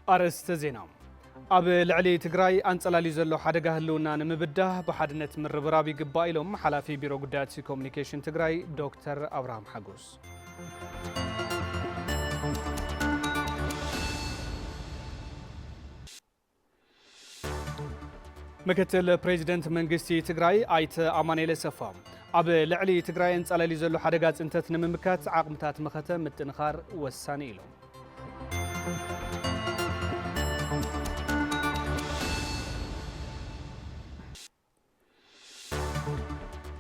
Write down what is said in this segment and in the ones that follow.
أرست زينة أب العلي تجراي أنصلالي زلوا حدقة هلونا نمبده بحدنة من ربرابي قبائلهم حلافي بيرو قدات كوميونيكيشن تجراي دكتور أبراهام حجوس مكتل بريزيدنت منغستي تجراي آيت أمانيل سفام أب العلي تجراي أنصلالي زلوا حدقات انتت نممكات عقمتات مختم متنخار والساني لهم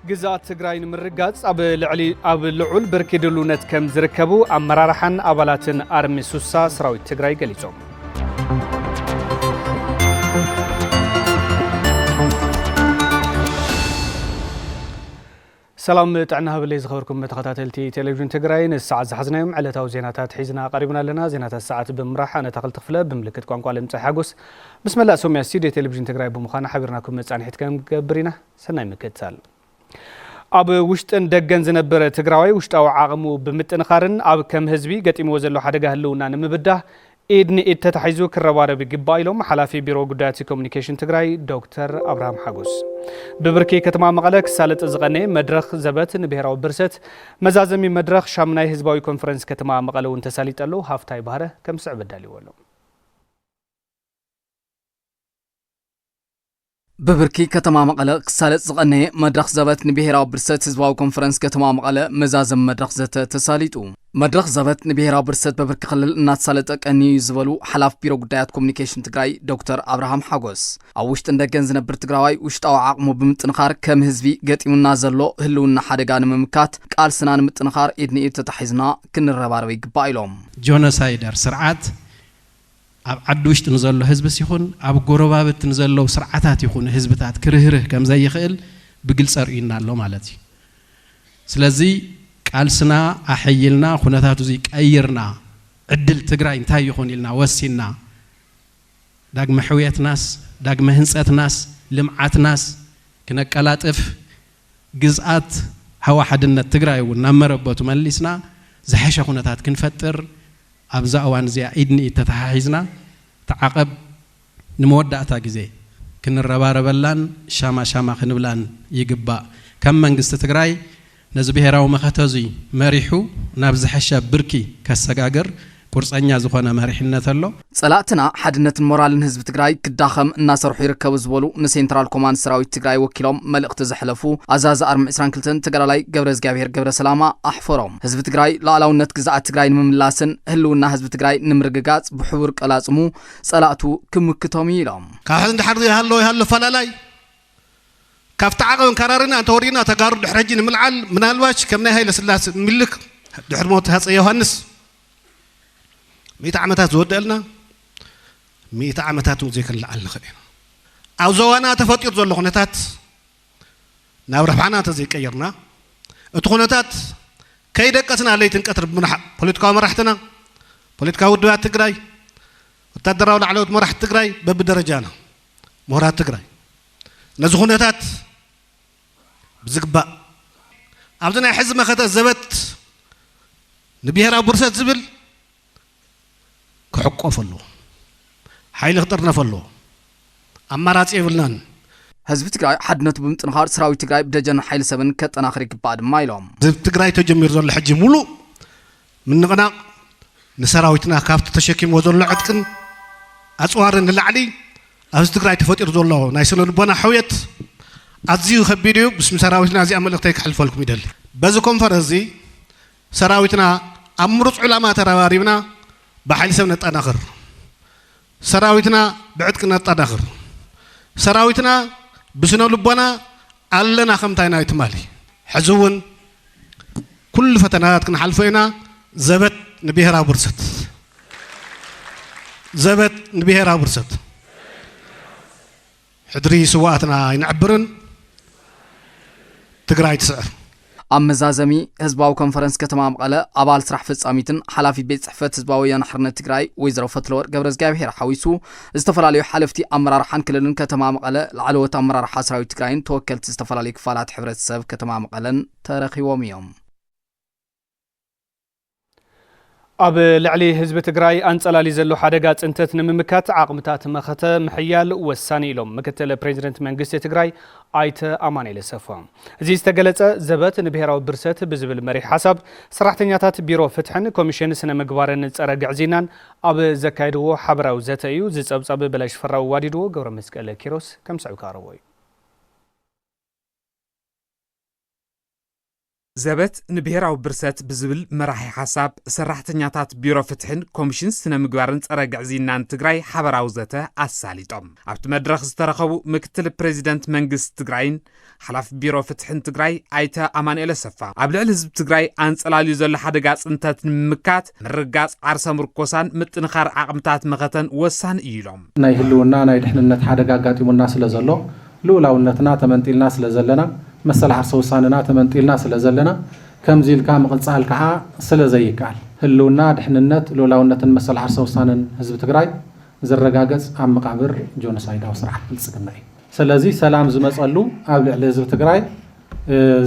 جزات تجراي نمرقات أب اللعول بركيدلونت كم زركبوا أمرارحن أبلاتن أرمي سوسا سراوي تجراي قليزهم سلام تعنها باللي زخبركم متخاتلتي تلفزيون تجراي الساعة زحزناهم على تو زيناتات حيزنا قريبنا لنا زينات الساعة بمراح أنا تقل تخفله بملكة قوانقوا لمسح حاجوس بسم الله سومي السيدي تلفزيون تجراي بمخانا حبرناكم متسعني حتكم قبرينا سناي مكتسال أب وشتن دقن زنبر تجراوي وشتاو عاقمو بمتنخارن أب كم هزبي قتيم وزلو حدقه هلونا نمبده إدني تتحيزو كالروارة بقبائلهم حلافي بيرو قداتي كوميونيكيشن تجراي دكتور أبراهام حجوس ببركي كتما مقالك سالت ازغني مدرخ زبت نبهراو برست مزازمي مدرخ شامناي هزباوي كونفرنس كتما مقالو انتساليت له هافتاي بهره كم سعب الدالي ولو ببركي كتما مقالة سالت زغني مدرخ زبت نبهراو برست هزباوي كونفرنس كتما مقالة مزازم مدرخ زت تساليتو مدرخ زبت نبهراو برست ببركي خلل النات سالتك أني يزبلو حلاف بيرو قدايات كوميونيكيشن تجراي دكتور أبراهام حجوس أوشت اندقن زنبر تجراوي وشتاو عاقمو بمتنخار كم هزبي قتيمنا زلو هلونا حدقان ممكات قال سنان متنخار إدني إد تتحيزنا كن الرباروي قبائلهم جونوسايدر سرعات أب عدوشت نزلو حزب سيخون أب قربابت نزلو سرعتات يخون حزبتات كرهره كم زي يخيل بقل سرقينا اللو مالتي سلازي قال سنا أحيلنا خناتاتو زي كأيرنا عدل تقرأ انتهي يخون لنا وسينا داق محوية ناس داق مهنسات ناس لمعات ناس كنا كالاتف جزءات هوا حدنا تقرأ ونمربوتو مليسنا زحشة خناتات كنفتر أبزا أوان زي إدني تتحيزنا تعاقب نمودع تاقزي كن الربار بلان شاما خنبلان يقبا كم من قست تقرأي نزبهراو مختزي مريحو نابز حشا بركي كسقاقر قرصانيا زخونا مريحنا تلو صلاتنا حدنة المورال حزب تجراي كداخم الناس روحو يركبوا زبولو نسنترال كوماند سراوي تجراي وكيلهم ملقت زحلفو ازاز ارم اسران كلتن تجرالاي غبرز غابير غبر سلاما احفرهم حزب تجراي لالاونت غزات تجراي نمملاسن هلونا حزب تجراي نمرغغاص بحور قلاصمو صلاتو كمكتوم يلهم كاحد حري هالو فلالاي كافت عقل كرارنا تورينا تقارب دحرجين ملعل من الواش كمنا هاي لسلاس ملك دحر موت هص يوحنس 100 عامات زودلنا 100 عامات زيك العل خلينا او زوانا تفطير زلو خنتات ناو ربحنا تزي قيرنا اتخنتات كيدقتنا ليتن قطر بمنح بوليتيكا مرحتنا بوليتيكا ودوات تግራይ ወታደራው ለዓለውት መራح تግራይ በብደረጃና ምሁራት تግራይ ነዚ خنتات بزقباء أبدنا حزب مخته زبت نبيهرا برسات زبل كحقوق فلو حيل خطرنا فلو أمارات إيفلان حزب تجراي حدنت بمتنخار سراوي تجراي بدجن حيل سبن كتناخرك بعد ما يلوم حزب تجراي تجمير زول الحج مولو من غنا نسراويتنا كافت تشكيم وزول عتكن أصوارن العلي حزب تجراي تفطير زول الله نايسلو بنا حويت أزيو خبيريو بسم سراويتنا زي أمل اختيك حلف لكم يدل بزو كونفرنسي سراويتنا أمرص علماء ترواريبنا بحال سبنا تناخر سراويتنا بعدكنا تناخر سراويتنا بسنا لبنا علنا خمتاينا يتمالي حزون كل فتنات كنا حلفينا زبت نبيهرا برست زبت نبيهرا برست حدري سواتنا ينعبرن تقرأي تسعر أمزازمي هزباو كونفرنس كتمام قالة أبال سرح فتصاميتن حلافي بيت صحفة هزباويان حرنة تقرأي ويزرو فتلور قبرز قابهير حويسو استفلاليو حلفتي أمرار حان كلن كتمام قالة العلوة أمرار حاسراوي تقرأين توكلت استفلالي كفالات حفرة السب كتمام قالن تاريخي وميوم ኣብ ልዕሊ ህዝቢ ትግራይ አንጸላሊ ዘሎ ሓደጋ ጽንተት ንምምካት ዓቕምታት መኸተ ምሕያል ወሳኒ ኢሎም ምክትል ፕሬዚደንት መንግስቲ ትግራይ ኣይተ ኣማኑኤል ኣሰፋ እዚ ዝተገለጸ ዘበት ንብሔራዊ ብርሰት ብዝብል መሪሕ ሓሳብ ሰራሕተኛታት ቢሮ ፍትሕን ኮሚሽን ስነ ምግባርን ጸረ ግዕዚናን ኣብ ዘካይድዎ ሓበራዊ ዘተ እዩ ዝጸብጸብ በላሽ ፈራው ዋዲድዎ ገብረ መስቀል ኪሮስ ከምስዑ ካረቦ ዘበት ንብሔራዊ ብርሰት ብዝብል መራሒ ሓሳብ ሰራሕተኛታት ቢሮ ፍትሕን ኮሚሽን ስነ ምግባርን ጸረ ግዕዚናን ትግራይ ሓበራዊ ዘተ ኣሳሊጦም ኣብቲ መድረኽ ዝተረኸቡ ምክትል ፕሬዚደንት መንግስቲ ትግራይን ሓላፊ ቢሮ ፍትሕን ትግራይ ኣይተ ኣማኑኤል ኣሰፋ ኣብ ልዕሊ ህዝቢ ትግራይ አንጸላልዩ ዘሎ ሓደጋ ጽንተት ንምምካት ምርጋጽ ዓርሰ ምርኮሳን ምጥንኻር ዓቕምታት መኸተን ወሳኒ እዩ ኢሎም ናይ ህልውና ናይ ድሕንነት ሓደጋ ኣጋጢሙና ስለ ዘሎ ልኡላውነትና ተመንጢልና ስለ ዘለና መሰል ዓርሰ ውሳነና ተመንጢልና ስለ ዘለና ከምዚ ኢልካ ምቕጻል ከዓ ስለ ዘይከኣል ህልውና ድሕንነት ልኡላውነትን መሰል ዓርሰ ውሳነን ህዝቢ ትግራይ ዝረጋገጽ ኣብ መቃብር ጆኖሳይዳዊ ስርዓት ብልጽግና እዩ ስለዚ ሰላም ዝመጸሉ ኣብ ልዕሊ ህዝቢ ትግራይ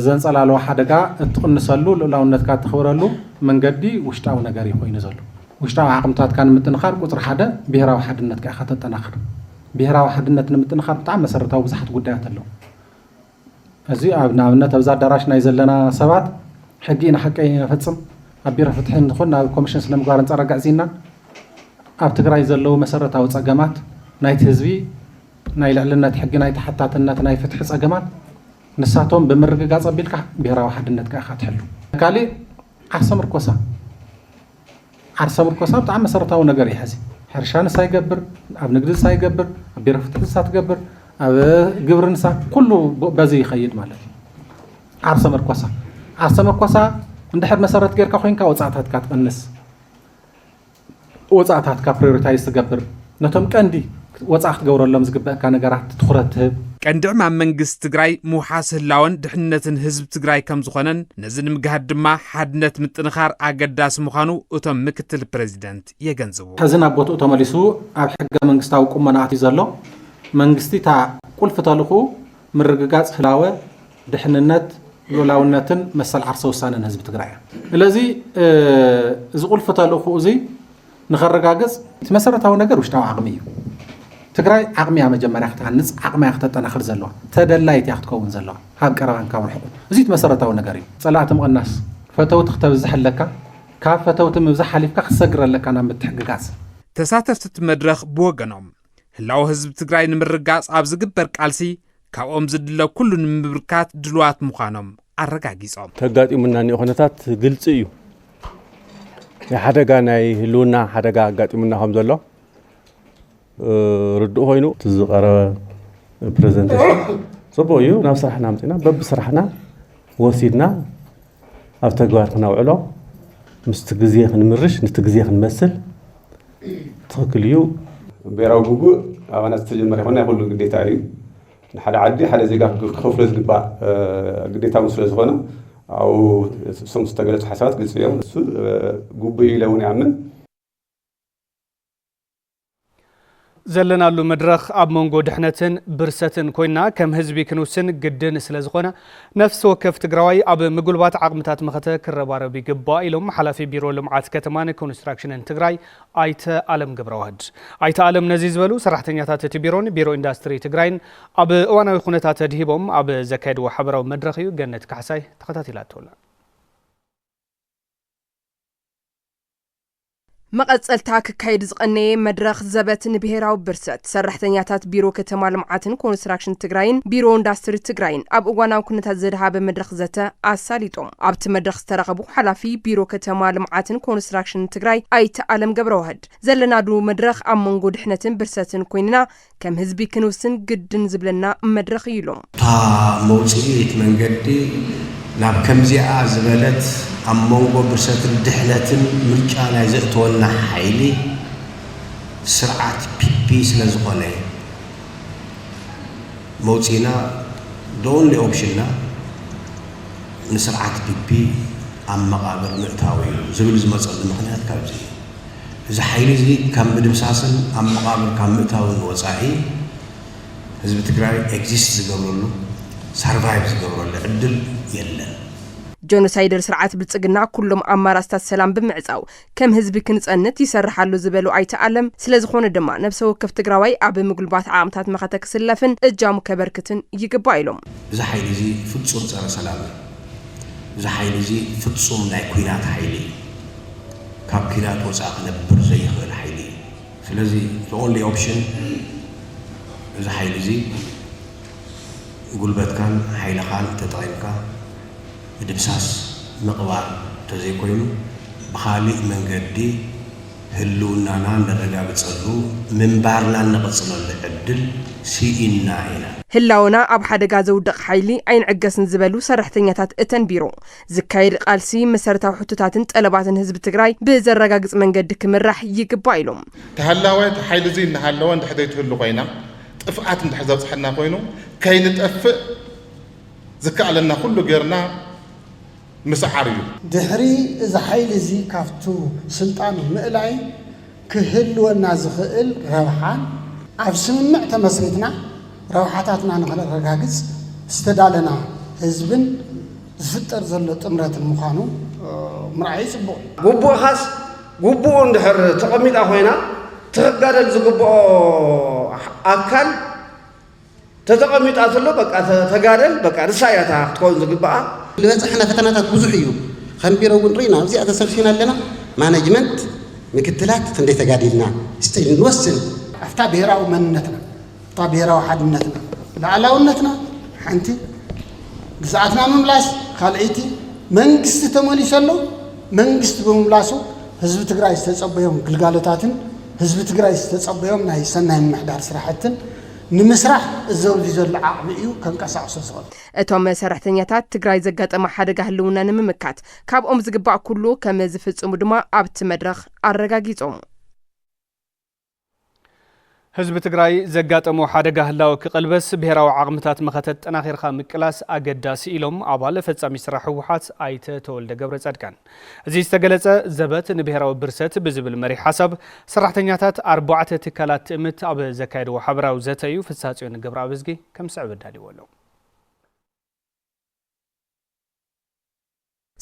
ዘንጸላልዎ ሓደጋ እትቕንሰሉ ልኡላውነትካ እትኽብረሉ መንገዲ ውሽጣዊ ነገር እዩ ኮይኑ ዘሎ ውሽጣዊ ዓቕምታትካ ንምጥንኻር ቁጽሪ 1 ብሔራዊ ሓድነትካ ኢኻ ተጠናኽር ብሔራዊ ሓድነት ንምጥንኻር ብጣዕሚ መሰረታዊ ብዙሓት ጉዳያት ኣለዉ እዚ ኣብ ንኣብነት ኣብዛ ኣዳራሽ ናይ ዘለና ሰባት ሕጊ ንሓቀይ ነፈጽም ኣብ ቢሮ ፍትሕን ይኹን ኣብ ኮሚሽን ስነ ምግባርን ጸረ ግዕዚናን ኣብ ትግራይ ዘለዉ መሰረታዊ ጸገማት ናይቲ ህዝቢ ናይ ልዕልነት ሕጊ ናይ ተሓታትነት ናይ ፍትሒ ጸገማት ንሳቶም ብምርግጋጽ ኣቢልካ ብሔራዊ ሓድነትካ ኢኻ ትሕሉ ካሊእ ዓርሰ ምርኮሳ ብጣዕሚ መሰረታዊ ነገር እዩ ሕዚ ሕርሻ ንሳ ይገብር ኣብ ንግዲ ንሳ ይገብር ኣብ ቢሮ ፍትሒ ንሳ ትገብር ኣብ ግብር ንሳ ኩሉ በዚ ይኸይድ ማለት እዩ ዓርሰ ምርኮሳ እንድሕር መሰረት ጌርካ ኮይንካ ወጻእታትካ ትቐንስ ወጻእታትካ ፕሪዮሪታይዝ ትገብር ነቶም ቀንዲ ወጻእ ክትገብረሎም ዝግበአካ ነገራት ትኹረት ትህብ ቀንዲ ዕማም መንግስቲ ትግራይ ምውሓስ ህላወን ድሕንነትን ህዝቢ ትግራይ ከም ዝኾነን ነዚ ንምግሃድ ድማ ሓድነት ምጥንኻር ኣገዳሲ ምዃኑ እቶም ምክትል ፕሬዚደንት የገንዝቡ ሕዚ ናብ ቦትኡ ተመሊሱ ኣብ ሕገ መንግስታዊ ቁመና ኣትዩ ዘሎ መንግስቲ ታ ቁልፊ ተልኹ ምርግጋጽ ህላወ ድሕንነት ልኡላውነትን መሰል ዓርሰ ውሳነን ህዝቢ ትግራይ ስለዚ እዚ ቁልፊ ተልኹ እዚ ንኸረጋግጽ እቲ መሰረታዊ ነገር ውሽጣዊ ዓቕሚ እዩ ትግራይ ዓቕሚያ መጀመርያ ክትሃንጽ ዓቕሚያ ክትጠናኽር ዘለዋ ተደላይቲ ክትከውን ዘለዋ ካብ ቀረባን ካብ ርሑቕ እዚ እቲ መሰረታዊ ነገር እዩ ጸላእቲ ምቕናስ ፈተውቲ ክትበዝሐለካ ካብ ፈተውቲ ምብዛሕ ሓሊፍካ ክትሰግረለካ ናብ ምትሕግጋጽ ተሳተፍቲ መድረኽ ብወገኖም ህላው ህዝቢ ትግራይ ንምርጋጽ ኣብ ዝግበር ቃልሲ ካብኦም ዝድለ ኩሉ ንምብርካት ድልዋት ምዃኖም ኣረጋጊጾም ተጋጢሙና ንዮ ኩነታት ግልጽ እዩ የሓደጋ ናይ ህልውና ሓደጋ ኣጋጢሙና ከም ዘሎ ርድኡ ኮይኑ ዝቐረበ ፕሬዘንቴሽን ጽቡቕ እዩ ናብ ስራሕና ምጽና በብ ስራሕና ወሲድና ኣብ ተግባር ክነውዕሎ ምስቲ ግዜ ክንምርሽ ነቲ ግዜ ክንመስል ትኽክል እዩ ብሔራዊ ጉጉእ ኣባላት ዝተጀመረ ይኾን ናይ ኩሉ ግዴታ እዩ ንሓደ ዓዲ ሓደ ዜጋ ክኸፍሎ ዝግባእ ግዴታ ስለ ዝኾነ ኣብኡ እሶም ዝተገለጹ ሓሳባት ግልጽ እዮም እሱ ጉቡእ ኢለ እውን ይኣምን ዘለናሉ መድረኽ ኣብ መንጎ ድሕነትን ብርሰትን ኮይና ከም ህዝቢ ክንውስን ግድን ስለ ዝኾነ ነፍሲ ወከፍ ትግራዋይ ኣብ ምጉልባት ዓቕምታት መኸተ ክረባረብ ይግባእ ኢሎም ሓላፊ ቢሮ ልምዓት ከተማን ኮንስትራክሽንን ትግራይ ኣይተ ኣለም ገብረዋህድ ኣይተ ኣለም ነዚ ዝበሉ ሰራሕተኛታት እቲ ቢሮን ቢሮ ኢንዳስትሪ ትግራይን ኣብ እዋናዊ ኩነታት ተድሂቦም ኣብ ዘካየድዎ ሓበራዊ መድረኽ እዩ ገነት ካሕሳይ ተኸታቲላትወላ መቐጸልታ ክካየድ ዝቐነየ መድረኽ ዘበት ንብሔራዊ ብርሰት ሰራሕተኛታት ቢሮ ከተማ ልምዓትን ኮንስትራክሽን ትግራይን ቢሮ ኢንዳስትሪ ትግራይን ኣብ እዋናዊ ኩነታት ዘድሃበ መድረኽ ዘተ ኣሳሊጦም ኣብቲ መድረኽ ዝተረኸቡ ሓላፊ ቢሮ ከተማ ልምዓትን ኮንስትራክሽን ትግራይ ኣይተ ኣለም ገብረዋህድ ዘለናሉ መድረኽ ኣብ መንጎ ድሕነትን ብርሰትን ኮይንና ከም ህዝቢ ክንውስን ግድን ዝብለና መድረኽ ኢሎም መውጽኢት መንገዲ ናብ ከምዚኣ ዝበለት ኣብ መንጎ ብርሰትን ድሕነትን ምርጫ ናይ ዘእትወና ሓይሊ ስርዓት ፒፒ ስለ ዝኾነ መውፂና ዶንሊ ኦፕሽንና ንስርዓት ፒፒ ኣብ መቓብር ምእታዊ ዝብል ዝመፀሉ ምክንያት ካብዚ እዚ ሓይሊ እዚ ካብ ምድምሳስን ኣብ መቓብር ካብ ምእታውን ወፃኢ ህዝቢ ትግራይ ኤግዚስት ዝገብረሉ ሰርቫይቭ ዝገብረሉ ዕድል የለን ጆኖሳይደር ስርዓት ብልጽግና ኩሎም አማራጭታት ሰላም ብምዕጻው ከም ህዝቢ ክንጸነት ይሰርሓሉ ዝበሉ አይተዓለም ስለዝኾነ ድማ ነፍሰ ወከፍ ትግራዋይ ኣብ ምግልባት ዓምታት መኸተክስለፍን እጃሙ ከበርክትን ይግባ ኢሎም እዚ ሓይሊ እዚ ፍጹም ጸረ ሰላም እዚ ሓይሊ እዚ ፍጹም ናይ ኩናት ሓይሊ ካብ ኩናት ወጻእ ክነብር ዘይኽእል ሓይሊ ስለዚ the only option እዚ ሓይሊ እዚ ጉልበትካን ሓይልኻን ተጠቒምካ ድምሳስ ምቕባር ተዘይኮይኑ ብኻሊእ መንገዲ ህልውናና ንረጋግፀሉ ምንባርና ንቕጽለሉ ዕድል ሲኢና ኢና ህላውና ኣብ ሓደጋ ዘውድቕ ሓይሊ ኣይንዕገስን ዝበሉ ሰራሕተኛታት እተን ቢሮ ዝካየድ ቃልሲ መሰረታዊ ሕቶታትን ጠለባትን ህዝቢ ትግራይ ብዘረጋግጽ መንገዲ ክምራሕ ይግባ ኢሎም ተሃላወት ሓይሊ እዚ እናሃለወ እንድሕር ዘይትህሉ ኮይና ጥፍኣት እንድሕር ዘብፅሐና ኮይኑ ከይንጠፍእ ዝከኣለና ኩሉ ጌርና مسعر دحري إذا حيل زي كافتو سلطان مقلاي كهل والنازخيل روحان عفسم معت مسرتنا روحاتنا نخلق رجاجز استدالنا حزبن زفتر زلت أمرات المخانو مرعيس بو قبو خاص قبو اندحر تقميد أخوينا تقدر الزقبو أكل تتقميد أصله بقى تقدر بقى رسايتها تكون زقبو لبزحنا فتنات بزحيو خنبيرو ونرينا زيادة سلفينا لنا مانجمنت مكتلات تندي تقاديلنا استيل نوصل أفتا بيراو منتنا أفتا بيراو حدنتنا لعلاونتنا حنتي جزعتنا مملاس خالعيتي منقست تمولي شلو منقست بمملاسو حزب تقرأ يستتصبيهم قلقالتاتن حزب تقرأ يستتصبيهم ناي سنة محدار سراحتن نمسرح الزول في زول عقبيو كان كسع صوصات اتوم سرحتنياتات تግራይ ዘጋጠመ ሓደጋ ህልውና ንምምካት ካብኦም ዝግባእ ኩሉ ከም ዝፍጽሙ ድማ ኣብቲ መድረኽ ኣረጋጊጾም ህዝቢ ትግራይ ዘጋጠሙ ሓደጋ ህላው ክቅልበስ ብሄራዊ ዓቕምታት መኸተት ጠናኺርካ ምቅላስ ኣገዳሲ ኢሎም ኣባል ፈጻሚ ስራሕ ህወሓት ኣይተ ተወልደ ገብረ ጻድቃን እዚ ዝተገለጸ ዘበት ንብሄራዊ ብርሰት ብዝብል መሪ ሓሳብ ሰራሕተኛታት 4 ትካላት ትእምት ኣብ ዘካየድዎ ሓበራዊ ዘተዩ ፍጻጽዮን ገብረ ኣብዝጊ ከም ስዕብ ዳሊወሎ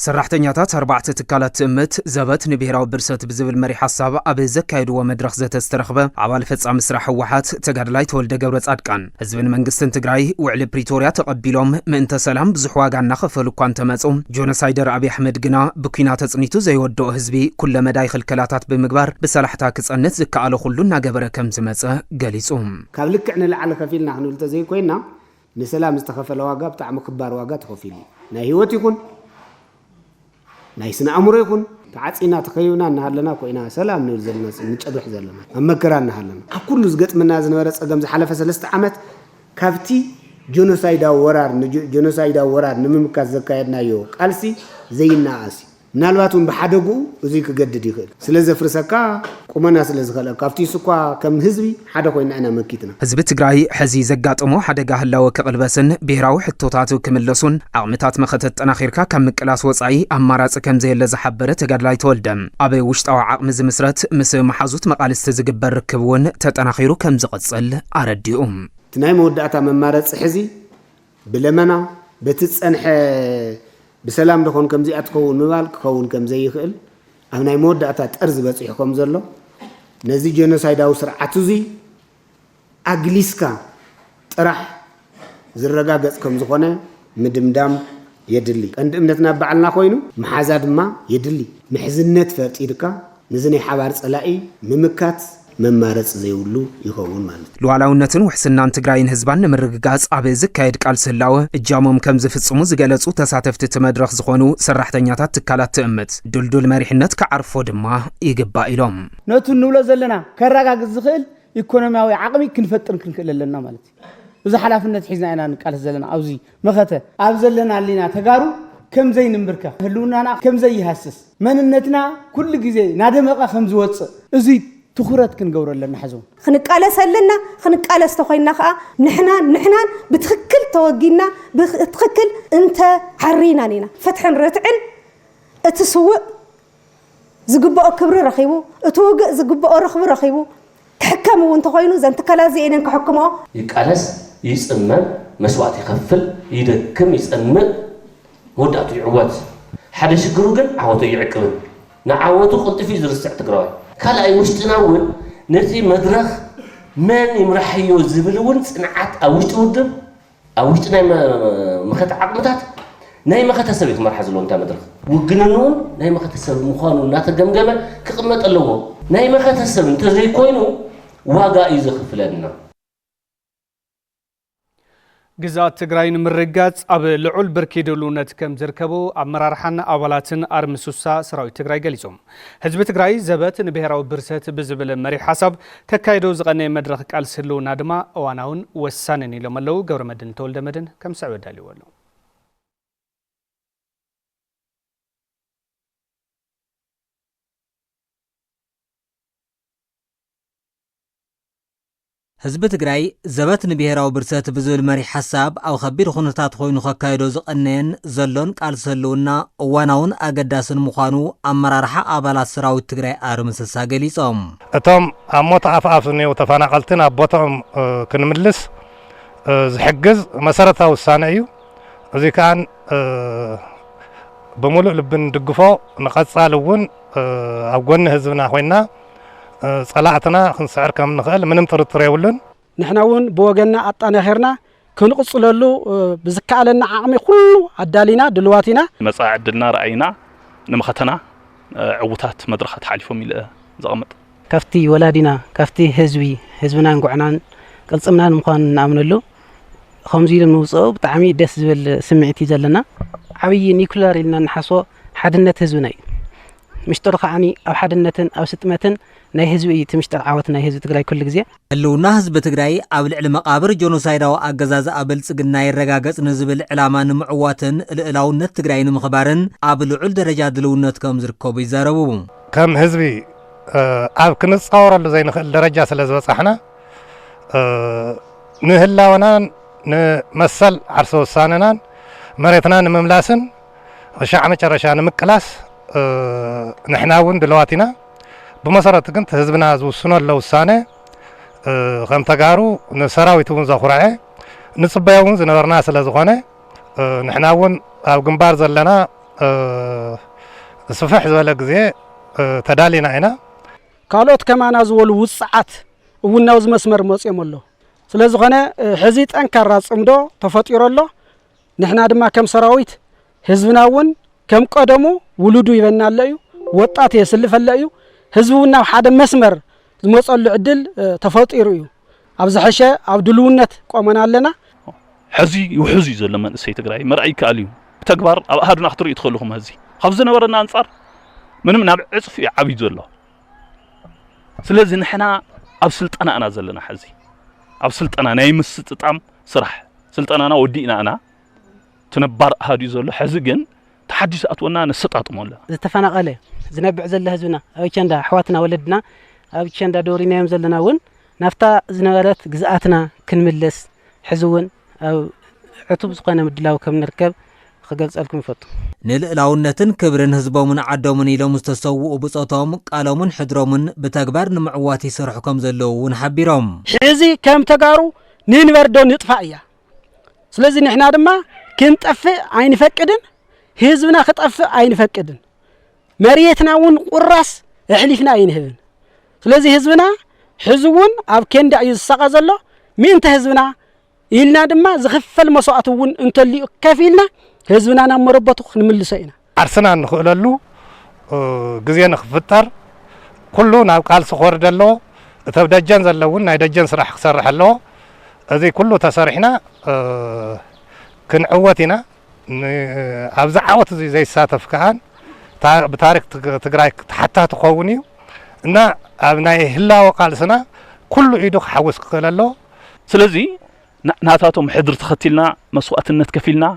ሰራሕተኛታት 4 ትካላት ትእምት ዘበት ንብሄራዊ ብርሰት ብዝብል መሪ ሓሳብ ኣብ ዘካየድዎ መድረኽ ዘተስተረኽበ ኣባል ፈጻሚ ስራሕ ህወሓት ተጋድላይ ተወልደ ገብረ ጻድቃን ህዝብን መንግስትን ትግራይ ውዕሊ ፕሪቶርያ ተቐቢሎም ምእንተ ሰላም ብዙሕ ዋጋ እናኸፈሉ እኳ እንተመፁ ጆኖሳይደር ኣብይ ኣሕመድ ግና ብኩናት ተጽኒቱ ዘይወድኦ ህዝቢ ኩለ መዳይ ክልከላታት ብምግባር ብሰላሕታ ክጸንት ዝከኣለ ኩሉ እናገበረ ከም ዝመፀ ገሊጹ ካብ ልክዕ ንላዕሊ ከፊልና ክንብል ተዘይኮይና ንሰላም ዝተኸፈለ ዋጋ ብጣዕሚ ክባር ዋጋ ተኸፊሉ ናይ ህይወት ይኹን ናይ ስነ አእምሮ ይኹን ተዓጺና ተኸዩና እናሃለና ኮይና ሰላም ንብል ዘለና ንጨብሕ ዘለና ኣመከራ እናሃለና ኣብ ኩሉ ዝገጥምና ዝነበረ ጸገም ዝሓለፈ 3 ዓመት ካብቲ ጆኖሳይዳዊ ወራር ንምምካት ዘካየድናዮ ቃልሲ ዘይናኣሲ ምናልባቱን ብሓደጉ እዚ ክገድድ ይኽእል ስለዘፍርሰካ ቁመና ስለዝኸለ ካብቲ ስኳ ከም ህዝቢ ሓደ ኮይና ኢና መኪትና ህዝቢ ትግራይ ሕዚ ዘጋጠሞ ሓደጋ ህላወ ክቅልበስን ብሄራዊ ሕቶታት ክምለሱን ዓቕምታት መኸተት ጠናኺርካ ካብ ምቅላስ ወጻኢ ኣማራጺ ከም ዘየለ ዝሓበረ ተጋድላይ ተወልደ ኣብ ውሽጣዊ ዓቕሚ ዝምስረት ምስ መሓዙት መቃልስቲ ዝግበር ርክብ እውን ተጠናኺሩ ከም ዝቕጽል ኣረዲኡ እቲ ናይ መወዳእታ መማረጺ ሕዚ ብለመና በቲ ጸንሐ بسلام لكون كم زي أتكون مبال كون كم زي خل أنا يمود أتات أرز بس يحكم زلوا نزي جنوسايد أو سرعة زي أجلسكا راح زرقاقس كم زخنة مدمدام يدلي عند إمتنا بعلنا خوينو محازد ما يدلي محزنة فرت إيدكا نزني حوارس ألاقي ممكات ممارس زيولو يخون مالت لوعلاونتن وحسنان تግራይን ህዝባን ንምርግጋጽ ኣብ ዝካየድ ቃልሲ ህላወ እጃሞም ከም ዝፍጽሙ ዝገለጹ ተሳተፍቲ ተመድረኽ ዝኾኑ ሰራሕተኛታት ትካላት ትእምት ድልዱል መሪሕነት ከዓርፎ ድማ ይግባእ ኢሎም ነቱ ንብሎ ዘለና ከረጋግጽ ዝኽእል ኢኮኖሚያዊ ዓቕሚ ክንፈጥር ክንክእል ኣለና ማለት እዩ እዚ ሓላፍነት ሒዝና ኢና ንቃልስ ዘለና ኣብዚ መኸተ ኣብ ዘለና ሊና ተጋሩ ከም ዘይንምብርካ ህልውናና ከም ዘይሃስስ መንነትና ኩሉ ግዜ ናደመቐ ከም ዝወጽእ እዚ تخرت كنقور لنا حزون خنقالس لنا خنقالس تخوينا خا نحنا بتخكل توجينا بتخكل انت حرينا لينا فتح رتعن اتسوق زقبا كبر رخيبو اتوق زقبا رخب رخيبو تحكموا وانت خوينو زنت كلا زينن كحكموا يقالس يصمم مسوات يخفل يدكم يصمم مودعته يعوت حدا شكرو جن عوته يعقبن نعوته قلت في زرسع تقراي كلا أي مشتناون نرتي مدرخ من يمرحيو الزبلون صنعات أوش تودم أوش تناي مخت عقمتات ناي مخت سبيت مرحز لون تا مدرخ وجننون ناي مخت سبيت مخانو نات جمجمة كقمة اللوه ناي مخت سبيت تزي كوينو واقع يزخف لنا ግዛት ትግራይን ምርጋጽ ኣብ ልዑል ብርኪ ድልውነት ከም ዝርከቡ ኣመራርሓን ኣባላትን ኣርምሱሳ ሰራዊት ትግራይ ገሊጾም ህዝቢ ትግራይ ዘበት ንብሔራዊ ብርሰት ብዝብል መሪሕ ሓሳብ ተካይዶ ዝቐነየ መድረኽ ቃልሲ ህልውና ድማ እዋናውን ወሳንን ኢሎም ኣለው። ገብረመድህን ተወልደመድህን ከም ሰዕብ ዳልይዎ ኣሎ። ህዝቢ ትግራይ ዘበት ንብሔራዊ ብርሰት ብዝብል መሪሕ ሓሳብ ኣብ ከቢድ ኩነታት ኮይኑ ከካይዶ ዝቐነየን ዘሎን ቃልሲ ህልውና እዋናውን ኣገዳስን ምዃኑ ኣመራርሓ ኣባላት ሰራዊት ትግራይ ኣርምስሳ ገሊጾም እቶም ኣብ ሞት ኣፍኣፍ ዝኔው ተፈናቐልትን ኣብ ቦታኦም ክንምልስ ዝሕግዝ መሰረታዊ ውሳነ እዩ። እዚ ከዓ ብምሉእ ልብን ድግፎ ንቐጻሊ እውን ኣብ ጎኒ ህዝብና ኮይና صلاحتنا خنسعر كم نخل منم ترطر يولن نحن ون بوجنا عطانا خيرنا كنقص له بزكالنا عامي كله عدالينا دلواتنا مساعدنا رأينا نمختنا عوتات مدرخة حالفهم إلى زغمت كفتي ولادنا كفتي هزبنا نقعنا قلصمنا نمخان نعمل له خمزيل نوصو بتعمي دس بالسمعتي زلنا عبي نيكولار لنا نحسو حدنة هزبنا مشترك عني أو حدنة أو ستمتن ናይ ህዝቢ ትምሽጠር ዓወት ናይ ህዝቢ ትግራይ ኩሉ ግዜ ህልውና ህዝቢ ትግራይ ኣብ ልዕሊ መቃብር ጆኖሳይዳዊ ኣገዛዝ ኣበልጽግና ይረጋገጽ ንዝብል ዕላማ ንምዕዋትን ልዕላውነት ትግራይ ንምኽባርን ኣብ ልዑል ደረጃ ድልውነት ከም ዝርከቡ ይዛረቡ ከም ህዝቢ ኣብ ክንጻወረሉ ዘይንኽእል ደረጃ ስለ ዝበጻሕና ንህላውናን ንመሰል ዓርሶ ውሳነናን መሬትና ንምምላስን ሻዕ መጨረሻ ንምቅላስ ንሕና እውን ድልዋትና بمسارات كنت هزبنا زوسنا اللوسانة خم تجارو نسراوي تون زخرعة نصبيون زنورنا سلازخانة نحناون أو جنبار زلنا صفح زوالك زي تدالينا هنا قالوت كمان أزول وسعات ونوز مسمر مسيم الله سلازخانة حزيت أنكر راس أمدو تفطير الله نحنا دما كم سراويت هزبناون كم قدمو ولودو يبنى الله وطات يسلف الله ህዝቡና ሓደ መስመር ዝመጸሉ ዕድል ተፈጢሩ እዩ ኣብ ዝሐሸ ኣብ ድልውነት ቆመና ኣለና ሕዚ ይውሕዙ ዘሎ መንእሰይ ትግራይ መርኣይ ከኣል እዩ ተግባር ኣብ ኣሃዱና ክትሪኡ ትኸልኹም ሕዚ ካብ ዝነበረና አንጻር ምንም ናብ ዕጽፍ ዓብይ ዘሎ ስለዚ ንሕና ኣብ ስልጠና ኢና ዘለና ሕዚ ኣብ ስልጠና ናይ ምስጥጣም ስራሕ ስልጠናና ወዲእና ኢና ትነባር ኣሃዱ ዘሎ ሕዚ ግን ተሓዲስ ኣትወና ነሰጣጥሞላ ዝተፈናቀለ ዝነብዕ ዘለ ህዝብና ኣብ ቸንዳ ኣሕዋትና ወለድና ኣብ ቸንዳ ዶሪናዮም ዘለና እውን ናፍታ ዝነበረት ግዝኣትና ክንምለስ ሕዚ እውን ኣብ ዕቱብ ዝኾነ ምድላው ከም ንርከብ ክገልጸልኩም ይፈቱ ንልዕላውነትን ክብርን ህዝቦምን ዓዶምን ኢሎም ዝተሰውኡ ብጾቶም ቃሎምን ሕድሮምን ብተግባር ንምዕዋት ይሰርሑ ከም ዘለዉ እውን ሓቢሮም ሕዚ ከም ተጋሩ ንንበርዶ ንጥፋእ እያ ስለዚ ንሕና ድማ ክንጠፍእ ኣይንፈቅድን ህዝብና ክጠፍእ ኣይንፈቅድን مريتنا ون قراس احلفنا ينهبن سلازي هزبنا حزون اب كندا يسقى زلو مين تهزبنا يلنا دما زخفل مسوات ون انت اللي كفيلنا هزبنا نمربطو نملسينا عرسنا نخللو غزي نخفتر كله ناب قال سخور دلو تبدجن زلون ناي دجن سرح سرح له ازي كله تسرحنا كنعوتنا ابزعوت زي ساتف كان بتاريخ تجراي حتى تقوني إن أبناء هلا وقالسنا كل عيدك حوس قلله سلزي ناتاتهم حضر تختلنا مسواتنا تكفيلنا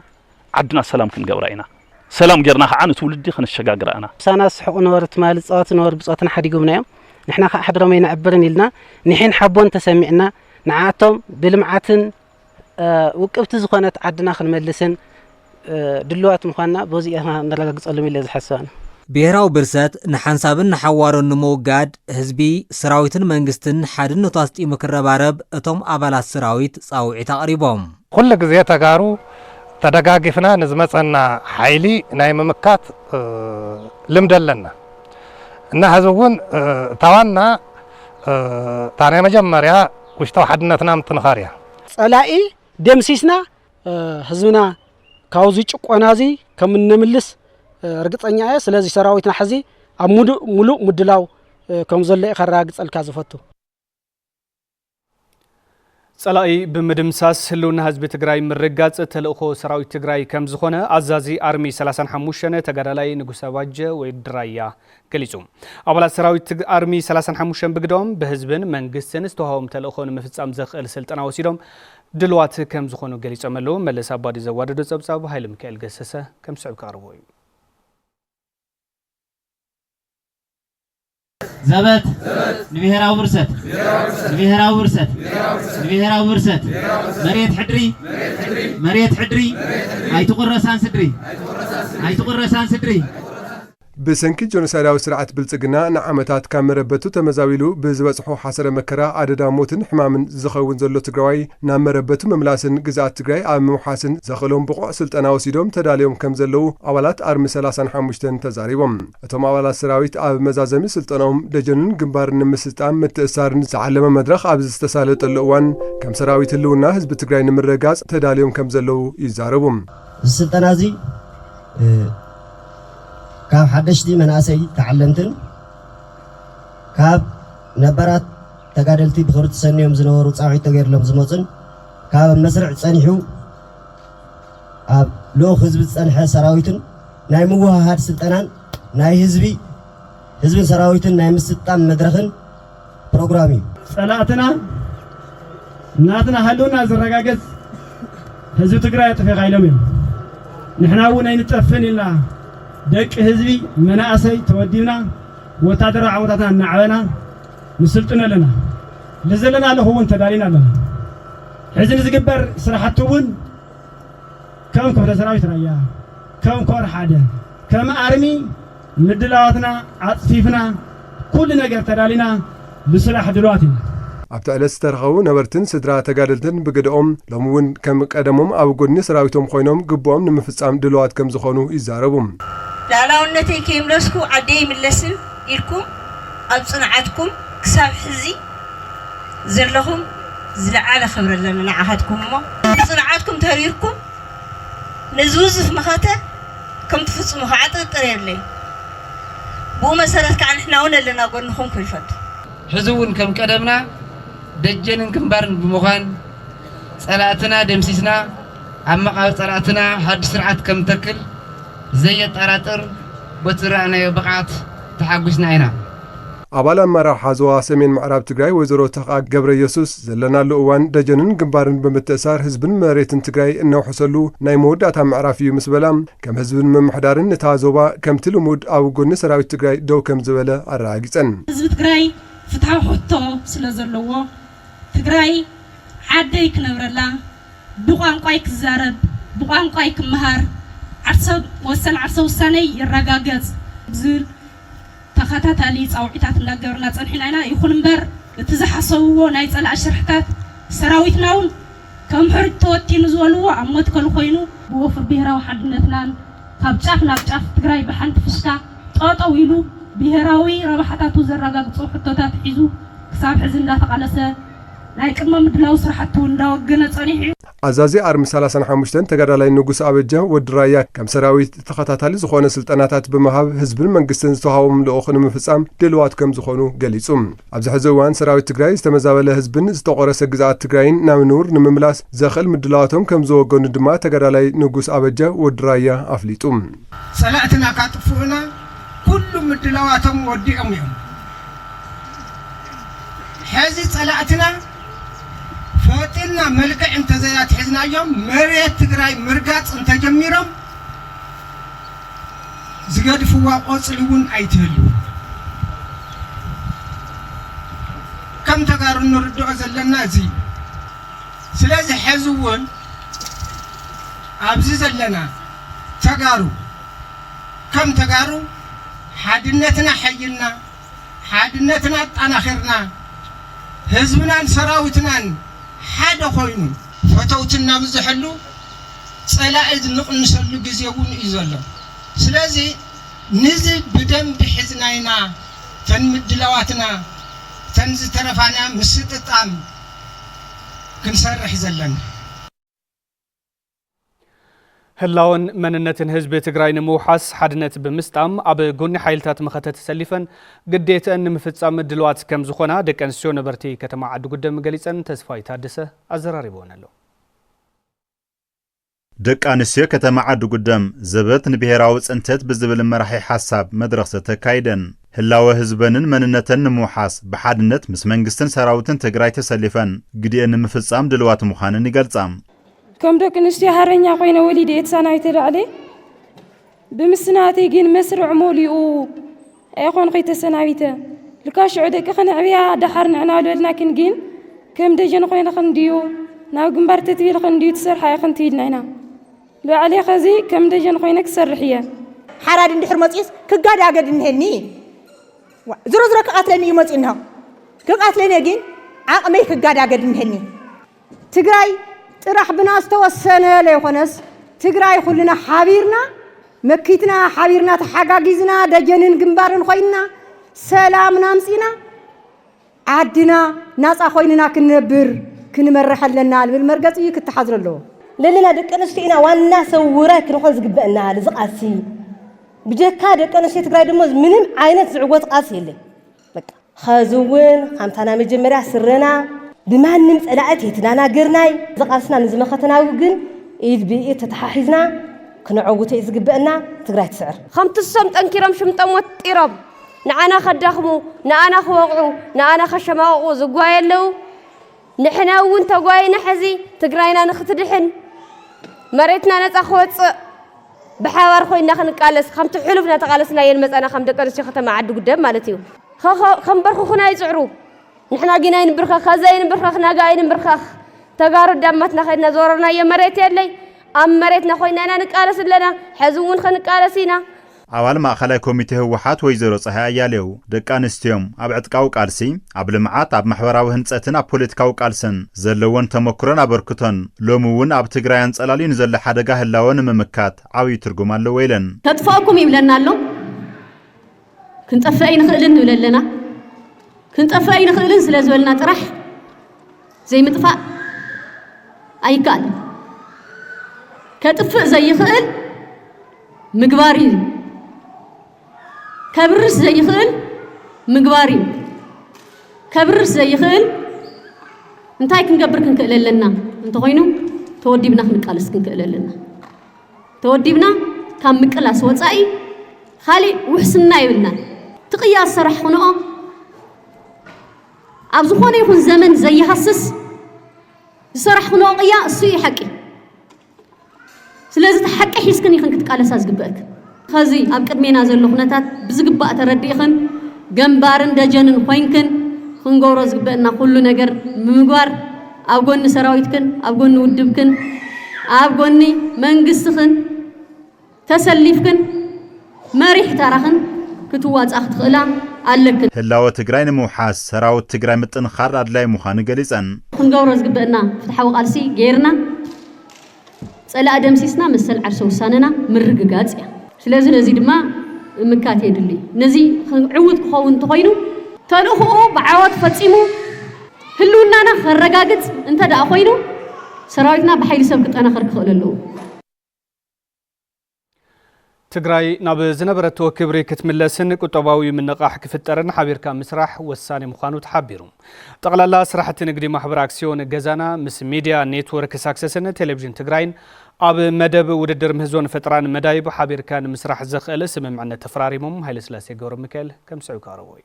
عدنا سلام كن جورينا سلام جرنا عن تولدي خن الشجاج رأنا سناس حق نور تمال صوت نور بصوتنا حد يقومنا نحنا حضر ما ينعبرن لنا نحين حبون تسمعنا نعاتهم بالمعاتن وقفت زخانة عدنا خن مجلسن دلوات مخانا بوزيها نرجع قصلهم اللي زحسان ብሔራዊ ብርሰት ንሓንሳብን ንሓዋሮን ንምውጋድ ህዝቢ ሰራዊትን መንግስትን ሓድን ተዋስጢሙ ክረባረብ እቶም ኣባላት ሰራዊት ጻውዒት ኣቕሪቦም ኩሉ ግዜ ተጋሩ تدقاقفنا نزمتنا حيلي نايم مكات لمدلنا إن هزون توانا تاني مجمريا وشتو حدنا تنام تنخاريا صلاقي دمسيسنا حزبنا كاوزي ጭቆናዚ ከም እንምልስ እርግጠኛ እየ ስለዚ ሰራዊትና ሕዚ ኣብ ሙሉእ ምድላው ከም ዘሎ ይኸራግጸልካ ዝፈቱ ጸላኢ ብምድምሳስ ህልውና ህዝቢ ትግራይ ምርጋጽ ተልእኾ ሰራዊት ትግራይ ከም ዝኾነ ኣዛዚ አርሚ 35 ተጋዳላይ ንጉሰ ባጀ ወይ ድራያ ገሊጹ ኣባላት ሰራዊት አርሚ 35 ብግዶም በህዝብን መንግስትን ዝተዋሃቦም ተልእኾ ንምፍጻም ዘኽእል ስልጠና ወሲዶም ድልዋት ከም ዝኾኑ ገሊጾም ኣለዉ መለስ አባዲ ዘዋደዶ ጸብጻብ ኃይለ ሚካኤል ገሰሰ ከም ስዕብ ቀርቦ እዩ زبط نبيهراو برست نبيهراو برست نبيهراو برست مريت حدري هاي تقرسان سدري بسنك جنسالاو سرعت بلصقنا نعمتات كامربتو تمزاويلو بزبصحو حسره مكرا عددا موتن حمامن زخون زلو تግራይ ናመረበቱ መምላስን ግዛት ትግራይ ኣብ ምሓስን ዘኸሎም ብቆ ስልጠና ወሲዶም ተዳልዮም ከም ዘለው ኣባላት አርሚ 35 ተዛሪቦም እቶም ኣባላት ሰራዊት ኣብ መዛዘሚ ስልጠናኦም ደጀንን ግንባርን ምስጣም ምትእሳርን ዝዓለመ መድረኽ ኣብ ዝተሳለጠሉ እዋን ከም ሰራዊት ህልውና ህዝቢ ትግራይ ንምረጋጽ ተዳልዮም ከም ዘለው ይዛረቡም ስልጠና እዚ كاب حدشتي مناسي تعلمتن كاب نبرات تقادلتي بخورت سنيوم زنورو صاحي تغير لهم زموصن كاب مسرع صنيحو اب لو حزب صنح سراويتن ناي موهاد سلطنان ناي حزبي سراويتن ناي مسطام مدرخن بروجرامي صلاتنا ناتنا هلونا زرغاغز حزب تግራይ طفي غايلم نحنا وناي نطفن إلا دك حزبي مناسي تودينا وتادر عودتنا نعبنا نسلطنا لنا لزلنا له هو انت دارينا لنا حزن زغبر سرحتون كم كفر سراويت رايا كم كور حاده كم ارمي مدلاوتنا عطفيفنا كل ነገር ተዳሊና لسلاح دلواتنا ኣብቲ ዕለት ዝተረኸቡ ነበርትን ስድራ ተጋደልትን ብግድኦም ሎምውን ከም ቀደሞም ኣብ ጎድኒ ሰራዊቶም ኮይኖም ግቦኦም ንምፍጻም ድልዋት ከም ዝኾኑ ይዛረቡ ላላውነተይ ከይምለስኩ ዓደይ ይምለስን ኢልኩም ኣብ ጽንዓትኩም ክሳብ ሕዚ ዘለኹም ዝለዓለ ክብሪ ኣለና ንዓኻትኩም እሞ ጽንዓትኩም ተሪርኩም ንዝውዝፍ መኸተ ከም ትፍጽሙ ከዓ ጥርጥር የለይ ብኡ መሰረት ከዓ ንሕና እውን ኣለና ጎንኹም ክይፈቱ ሕዚ እውን ከም ቀደምና ደጀንን ግንባርን ብምዃን ጸላእትና ደምሲስና ኣብ መቃብር ጸላእትና ሓድሽ ስርዓት ከም ተክል ዘየጠራጥር በትራእናዮ ብቕዓት ተሓጒስና ኢና ኣባል ኣመራርሓ ዞባ ሰሜን ምዕራብ ትግራይ ወይዘሮ ተኻእ ገብረ ኢየሱስ ዘለናሉ እዋን ደጀንን ግንባርን ብምትእሳር ህዝብን መሬትን ትግራይ እነውሕሰሉ ናይ መወዳእታ ምዕራፍ እዩ ምስ በላ ከም ህዝብን ምምሕዳርን ነታ ዞባ ከምቲ ልሙድ ኣብ ጎኒ ሰራዊት ትግራይ ደው ከም ዝበለ ኣረጋጊፀን ህዝቢ ትግራይ ፍትሓዊ ሕቶ ስለ ዘለዎ ትግራይ ዓደይ ክነብረላ ብቋንቋይ ክዛረብ ብቋንቋይ ክመሃር ወሰን ዓርሰ ውሳነይ ይረጋገጽ ዝብል ተኸታታሊ ጻውዒታት እንዳገበርና ጸኒሕና ኢና ይኹን እምበር እቲ ዝሓሰብዎ ናይ ጸላእ ሽርሕታት ሰራዊትና እውን ከም ሕርጭ ተወቲኑ ዝበልዎ ኣብ ሞትከል ኮይኑ ብወፍሪ ብሄራዊ ሓድነትናን ካብ ጫፍ ናብ ጫፍ ትግራይ ብሓንቲ ፍሽካ ጠጠው ኢሉ ብሄራዊ ረብሓታቱ ዘረጋግጹ ሕቶታት ሒዙ ክሳብ ሕዚ እንዳተቃለሰ ናይ ቅድመ ምድላው ስራሕቱ እንዳወገነ ጸኒሑ ኣዛዚ አርሚ 35 ተጋዳላይ ንጉስ አበጀ ወድራያ ከም ሰራዊት ተኸታታሊ ዝኾነ ስልጠናታት ብምሃብ ህዝብን መንግስትን ዝተዋሃቦም ልኡኽ ንምፍጻም ድልዋት ከም ዝኾኑ ገሊጹ ኣብዚ ሕዚ እዋን ሰራዊት ትግራይ ዝተመዛበለ ህዝብን ዝተቆረሰ ግዛት ትግራይን ናብ ንቡር ንምምላስ ዘኽእል ምድላዋቶም ከም ዝወገኑ ድማ ተጋዳላይ ንጉስ አበጀ ወድራያ ኣፍሊጡ ጸላእትና ካጥፉና ኩሉ ምድላዋቶም ወዲኦም እዮም ሕዚ ጸላእትና فاتنا ملك انت زيات حزنا يوم مريت تقراي مرقات انت جميرهم زقاد فوا قوصلون ايتهلو كم تقارن نردو زلنا زي سلازي حزوون ابزي زلنا تقارو كم تقارو حادنتنا حينا حادنتنا طناخرنا حزبنا سراوتنا حدا خوينو فتوتنا مزحلو صلاة نقنسلو جزيون إزلا سلازي نزل بدم بحزناينا تنمد لواتنا تنزل ترفانا مستطعم كنسرح زلنا هلاون مننتن حزب تግራይ ንምውሓስ ሓድነት ብምስጣም ኣብ ጎኒ ሓይልታት መኸተ ተሰሊፈን ግዴተን ንምፍጻም ድልዋት ከም ዝኾና ደቂ ኣንስትዮ ነበርቲ ከተማ ዓዲ ጉደም ገሊፀን ተስፋይ ታደሰ ኣዘራሪቦን ኣሎ ደቂ ኣንስትዮ ከተማ ዓዲ ጉደም ዘበት ንብሔራዊ ጽንተት ብዝብል መራሒ ሓሳብ መድረኽ ተካይደን ህላወ ህዝበንን መንነተን ንምውሓስ ብሓድነት ምስ መንግስትን ሰራዊትን ትግራይ ተሰሊፈን ግዴን ንምፍጻም ድልዋት ምዃንን ይገልጻም كم دك نشتي هرنيا قينا وليدي إتسانا يتلعلي بمسناتي جين مسرع مولي أو أيقون قيت السناويته لكاش عدك خنا عبيا دحرنا أنا ولدنا كن جين كم دجن قينا خنديو ناو جنبرت تبيل خنديو تسر حيا خنتيدنا هنا لو علي خزي كم دجن قينا كسر حيا حراد عند حرمتيس كقاد عقد نهني زر زر كقاتلني يومت إنها كقاتلني جين عقمي كقاد عقد نهني تجراي طرح بناس توسنا ليخونس تግራይ كلنا حبيرنا مكيتنا حبيرنا تحقاقيزنا دجنن جنبارن خوينا سلامنا مسينا عدنا ناس خويننا كنبر كنمرح لنا بالمرقص يكتحضر له لنا دقنستينا وانا سوره كنخون زغبنا لزقاسي بجكا دقنستي تግራይ دمو منم عينت زعوت قاسي يلي بقى خازوين خمتنا مجمريا سرنا بمانم صلاعت يتنانا غرناي زقاسنا نزمختناو جن ايد بي تتححزنا كنعوته يزغبنا تግራይ تسعر خمتسم طنكرم شمطم وطيرم نعنا خدخمو نعنا خوقعو نعنا خشماقو زغوايلو نحنا ون تغواينا حزي تግራይنا نختدحن مريتنا نصا خوص بحوار خوينا خنقالس خمت حلفنا تقالسنا يلمصنا خم دقرش ختما عد قدام مالتيو خم برخو خنا يصعرو نحنا جينا نبرخ خزاين برخ ناقاين برخ تجارب دمتنا خدنا زورنا يا مريت يلي أم مريتنا خوينا أنا نقالس لنا حزون خنقالسينا عوال ማእኸላይ ኮሚቴ ህወሓት ወይዘሮ ፀሃይ አያሌው ደቂ ኣንስትዮን ኣብ ዕጥቃዊ ቃልሲ ኣብ ልምዓት ኣብ ማሕበራዊ ህንፀትን ኣብ ፖለቲካዊ ቃልስን ዘለወን ተመክሮን ኣበርክቶን ሎሚ እውን ኣብ ትግራይ አንጸላልዩ ንዘሎ ሓደጋ ህላወን ምምካት ዓብይ ትርጉም ኣለዎ ኢለን ተጥፋእኩም ይብለና ኣሎ ክንጠፍእ ይንኽእልን ንብለለና ክንጠፍእ ይንኽእልን ስለ ዝበልና ጥራሕ ዘይምጥፋእ ኣይከኣል ከጥፍእ ዘይኽእል ምግባር እዩ كبرس زي خل مقباري كبرس زي خل انتاي كنقبر كنكقل لنا انت خوينو تودي بنا خنقالس كنكقل لنا تودي بنا كم مقلاس وصاي خالي وحسنا يبلنا تقياس سرح خنو ابزو خونه يكون زمن زي حسس سرح خنو قيا سوي حقي سلازم حقي حيسكن يخن كتقالس ازغبك خزي اب قدمينا زلو خنتات بزغبا ترديخن جنبارن دجنن خوينكن خنغورو زغبنا كل ነገር ምግባር ኣብ ጎኒ ሰራዊትክን ኣብ ጎኒ ውድብክን ኣብ ጎኒ መንግስትክን ተሰሊፍክን መሪሕ ታራኽን ክትዋጻኽ ትኽእላ ኣለክን ህላወ ትግራይ ንምውሓስ ሰራዊት ትግራይ ምጥንኻር ኣድላይ ምዃኑ ገሊፀን ክንገብሮ ዝግበአና ፍትሓዊ ቃልሲ ጌርና ፀላእ ደምሲስና መሰል ዓርሰ ውሳነና ምርግጋጽ እያ ስለዚህ ነዚህ ድማ ምካት የድልይ ነዚህ ዕውት ክኸውን ተኾይኑ ተልእኽኡ ብዓወት ፈጺሙ ህልውናና ከረጋግጽ እንተ ደኣ ኮይኑ ሰራዊትና ብሓይሊ ሰብ ክጠናኸር ክኽእል ኣለዎ ትግራይ ናብ ዝነበረቶ ክብሪ ክትምለስን ቁጠባዊ ምንቃሕ ክፍጠርን ሓቢርካ ምስራሕ ወሳኒ ምዃኑ ተሓቢሩ ጠቕላላ ስራሕቲ ንግዲ ማሕበር ኣክስዮን ገዛና ምስ ሚድያ ኔትወርክ ሳክሰስን ቴሌቪዥን ትግራይን ኣብ መደብ ውድድር ምህዞን ፈጥራን መዳይብ ሓቢርካ ንምስራሕ ዘኽእል ስምምዕነት ተፈራሪሞም ሃይለስላሴ ገብረ ሚካኤል ከምስዑ ካረቦይ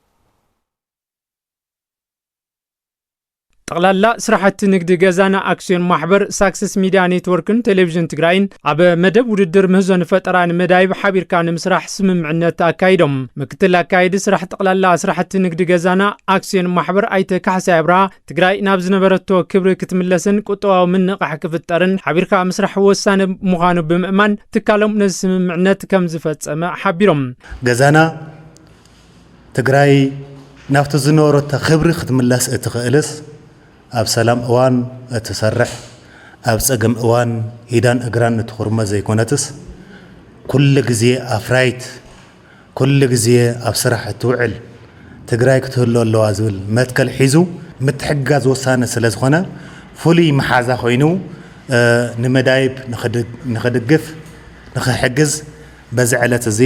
ጠቕላላ ስራሕቲ ንግዲ ገዛና ኣክስዮን ማሕበር ሳክሰስ ሚድያ ኔትወርክን ቴሌቪዥን ትግራይን ኣብ መደብ ውድድር ምህዞን ፈጠራን መዳይብ ሓቢርካ ንምስራሕ ስምምዕነት ኣካይዶም ምክትል ኣካይዲ ስራሕ ጠቕላላ ስራሕቲ ንግዲ ገዛና ኣክስዮን ማሕበር ኣይተ ካሕሳይ ኣብርሃ ትግራይ ናብ ዝነበረቶ ክብሪ ክትምለስን ቁጠባዊ ምንቕራሕ ክፍጠርን ሓቢርካ ምስራሕ ወሳኒ ምዃኑ ብምእማን ትካሎም ነዚ ስምምዕነት ከም ዝፈጸመ ሓቢሮም ገዛና ትግራይ ናብቲ ዝነበረቶ ክብሪ ክትምለስ እትኽእልስ ኣብ ሰላም እዋን እትሰርሕ ኣብ ፀገም እዋን ኢዳን እግራን እትኽርመ ዘይኮነትስ ኩሉ ግዜ ኣፍራይት ኩሉ ግዜ ኣብ ስራሕ እትውዕል ትግራይ ክትህሎ ኣለዋ ዝብል መትከል ሒዙ ምትሕጋዝ ወሳነ ስለ ዝኾነ ፍሉይ መሓዛ ኮይኑ ንመዳይብ ንኽድግፍ ንኽሕግዝ በዚ ዕለት እዚ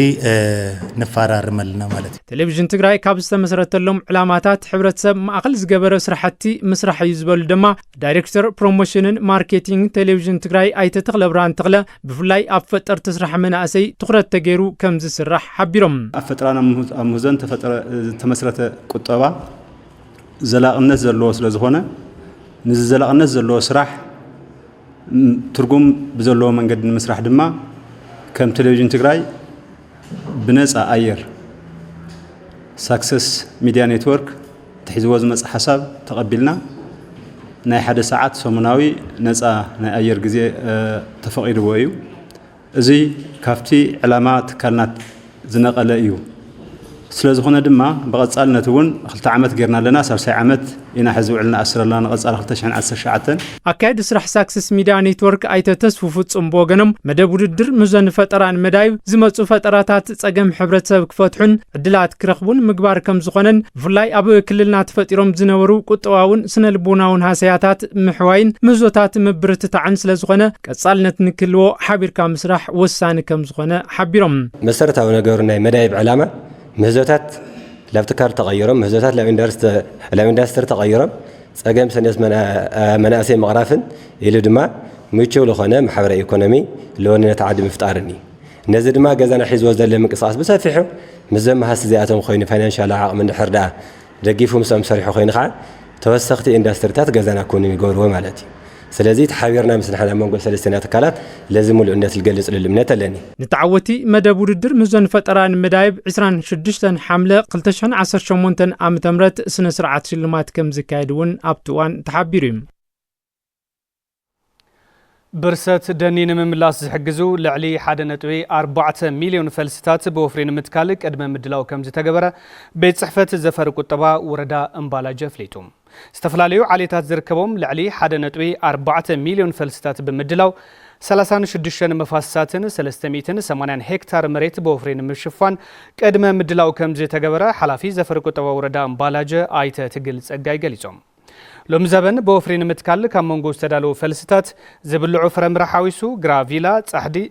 ንፈራርመልና ማለት እዩ። ቴሌቪዥን ትግራይ ካብ ዝተመስረተሎም ዕላማታት ሕብረተሰብ ማእኸል ዝገበረ ስራሕቲ ምስራሕ እዩ ዝበሉ ድማ ዳይሬክተር ፕሮሞሽንን ማርኬቲንግ ቴሌቪዥን ትግራይ ኣይተ ተክለ ብርሃን ተክለ ብፍላይ ኣብ ፈጠርቲ ስራሕ መናእሰይ ትኩረት ተገይሩ ከም ዝስራሕ ሓቢሮም ኣብ ፈጠራና ኣብ ምህዞን ተመስረተ ቁጠባ ዘላቕነት ዘለዎ ስለ ዝኾነ ንዚ ዘላቕነት ዘለዎ ስራሕ ትርጉም ብዘለዎ መንገዲ ንምስራሕ ድማ ከም ቴሌቪዥን ትግራይ ብነፃ ኣየር ሳክሰስ ሚድያ ኔትወርክ ትሕዝዎ ዝመጽ ሓሳብ ተቐቢልና ናይ ሓደ ሰዓት ሰሙናዊ ነፃ ናይ ኣየር ግዜ ተፈቒድዎ እዩ። እዚ ካብቲ ዕላማ ትካልና ዝነቐለ እዩ። ስለ ዝኾነ ድማ ብቐጻልነት እውን 2 ዓመት ጌርና ኣለና 30 ዓመት ኢና ሕዚ ውዕልና ኣስረልና ንቐጻል 2019 ኣካይዲ ስራሕ ሳክሰስ ሚድያ ኔትወርክ ኣይተ ተስፉ ፍጹም ብወገኖም መደብ ውድድር ምዘን ፈጠራን መዳይብ ዝመጹ ፈጠራታት ጸገም ሕብረተሰብ ክፈትሑን ዕድላት ክረኽቡን ምግባር ከም ዝኾነን ብፍላይ ኣብ ክልልና ተፈጢሮም ዝነበሩ ቁጠባውን ስነ ልቦናውን ሃሰያታት ምሕዋይን ምዞታት ምብርትታዕን ስለ ዝኾነ ቀጻልነት ንክህልዎ ሓቢርካ ምስራሕ ወሳኒ ከም ዝኾነ ሓቢሮም መሰረታዊ ነገሩ ናይ መዳይብ ዕላማ ምህዞታት ላብትካር ተቀይሮም ምህዞታት ላብ ተቀይሮም ጸገም ሰነስ መናእሰይ መቕራፍን ኢሉ ድማ ምቹው ለኾነ ማሕበራዊ ኢኮኖሚ ለወንነት ዓዲ ምፍጣርኒ ነዚ ድማ ገዛና ሒዝዎ ዘለ ምንቅስቃስ ብሰፊሑ ምዘመሃስ እዚኣቶም ኮይኑ ፋይናንሻል ዓቕሚ እንድሕር ደኣ ደጊፉ ምስኦም ሰሪሑ ኮይኑ ከዓ ተወሰኽቲ ኢንዳስትሪታት ገዛና ኮኑ ይገብርዎ ማለት እዩ። ስለዚ ተሓቢርና ምስናሕና መንጎ ሰለስተኛ ትካላት ለዚ ሙሉእነት ዝገልጽ ልምነት ኣለኒ ንተዓወቲ መደብ ውድድር ምዘን ፈጠራን መዳይብ 26 ሓምለ 2018 ዓመተ ምህረት ስነ ስርዓት ሽልማት ከም ዝካየድ እውን ኣብቲ እዋን ተሓቢሩ እዩ። برست دنين مملاس زحجزو لعلي حدا نتوي 4 مليون فلسطات بوفرين متكالك قدم مدلاو كم زتجبره بيت صحفة زفر كتبا وردا امبالا جفليتهم استفلاليو عليتات زركبهم لعلي حدا نتوي 4 مليون فلسطات بمدلاو 36 مفاساتن 380 هكتار مريت بوفرين مشفان قدم مدلاو كم زتجبره حلافي زفر كتبا وردا امبالا ج ايته تقل صقاي قليصوم لوم زبن بوفرين متكال كم منغو استدالو فلسطات زبلعو فرمرا حاويسو غرافيلا صحدي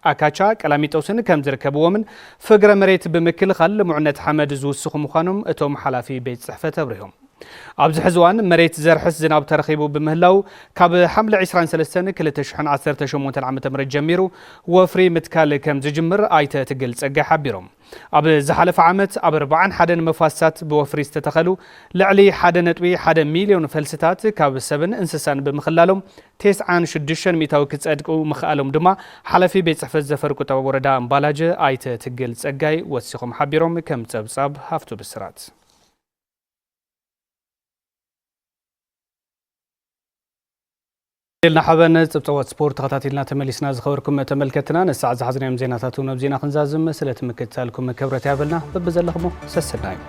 አካቻ ቀላሚጦስን ከም ዝርከብዎ ምን ፍግረ መሬት በመክል خل ሙዕነት ሐመድ ዝውስኹ ምዃኖም እቶም ሓላፊ ቤት ጽሕፈት አብሪሆም ኣብዚ ሕዝዋን መሬት ዘርሕስ ዝናብ ተረኺቡ በምህላው ካብ ሐምለ 23 2018 ዓ.ም ጀሚሩ ወፍሪ ምትካል ከም ዝጅምር ኣይተ ትግል ጸጋ ሓቢሮም ኣብ ዝሓለፈ ዓመት ኣብ 41 መፋሳት ብወፍሪ ዝተተኸሉ ልዕሊ 1.1 ሚልዮን ፈልስታት ካብ ሰብን እንስሳን ብምኽላሎም 96 ሚታው ክጸድቁ ምኽኣሎም ድማ ሓላፊ ቤት ጽሕፈት ዘፈር ቁጠባ ወረዳ ኣምባላጀ ኣይተ ትግል ጸጋይ ወሲኾም ሓቢሮም ከም ጸብጻብ ሃፍቱ ብስራት لنا حبنا تبطوات سبورت تغطاتيلنا تمليسنا زخوركم تملكتنا نساع زحزنا يوم زيناتاتو نبزينا خنزازم مسألة مكتالكم كبرة يابلنا ببزل لخمو سسنايم